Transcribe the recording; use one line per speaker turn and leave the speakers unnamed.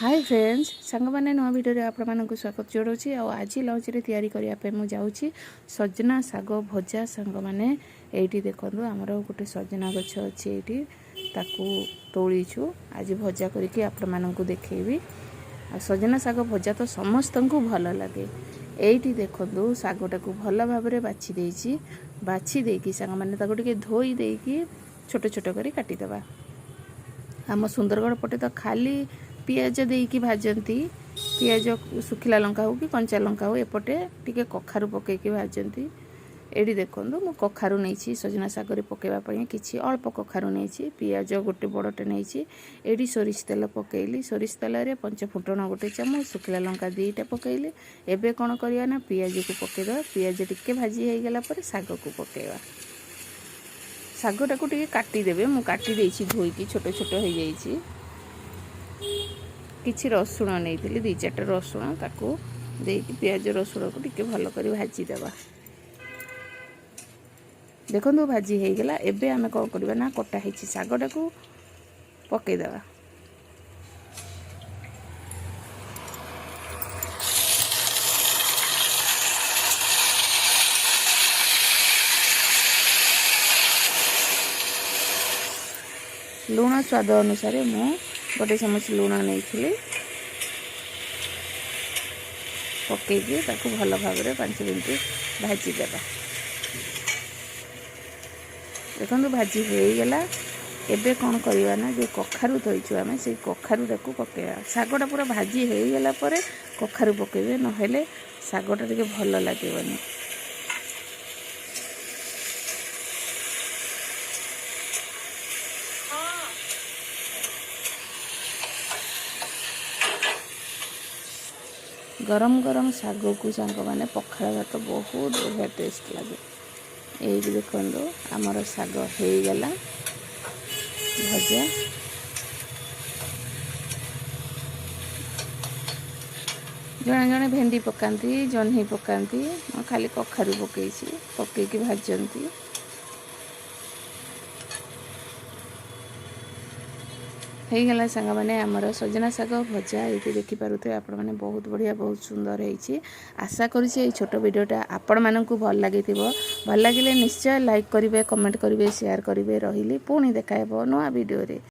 Hi friends सांग मैंने नुआ भिडियो आपण मानक स्वागत जोड़े आज लंच रे तैयारी करने मुझे जाऊँगी सजना साग भजा सांग मैंने ये देखो आमर गोटे सजना गछ अच्छी ये तोड़ीचु आज भजा करके आपण मानक देखी सजना साग भजा तो समस्त को भल लगे ये देखो सागटा को भल भाव बाछि देछि बाछि देकी सांग मैंने धोई देकी छोट छोट कर काटिदेवा आम सुंदरगढ़ पटे तो खाली पियाज देकी भाजती पियाज सुखिला लंका हो कि कंचा लंका हो एपटे टिके कखारु पकईकी भाजती एडी देखो मु कखारु नहीं सजना सागर पकेवाई किसी अल्प कखारु नहीं पियाज गोटे बड़टे नहीं एडी सोरिष तेल पकईली सोरिष तेल रे पंचफुटण गोटे चामच सुखिला लंका दीटा पकईली एबे कौन करवा ना पियाज को पकईदेवा पियाज टिके भाजी हो गला पर साग को पकईवा सागटा को टिके काटिदेवे मु काटी देछि धोईकी छोट छोट हो जाइछि किछि रसुण नहीं दी चार रसुण ताकू देकी पियाज रसुण को टिके भल कर भाजी देवा देखो भाजी हो गला एबे आमे कौन करबा ना कटा हिची सागटा को पकई देवा लुण स्वाद अनुसार मु गोटे चामच लुण नहीं पकईकी भल भाव 5 मिनट भाजी देवा देखो भाजी हो गला एबे कौन करवा ना जो कखारु थोइछु आमे से कखारु टाकू पकेवा सागटा पूरा भाजी हो गला पर कखारु पकेबे नहेले सागटा टिके भल लागेबनी गरम गरम साग को सांग मैंने पखाड़ भात बहुत बढ़िया टेस्ट लगे ये देखो आमर साग हो गला भजा जड़े जड़े भेंडी पकाती जह्नी पकाती खाली कखारु पकईकी भाजती हो गला सांग मैंने आमर सजना साग भजा ये देखिपे आपण मैंने बहुत बढ़िया बहुत सुंदर होती आशा करुँचे छोट भिडियोटा आपण मानक भल लगी भल लगे निश्चय लाइक करेंगे कमेंट करेंगे शेयर करेंगे रही पुणी देखा नुआ भिडियो रे।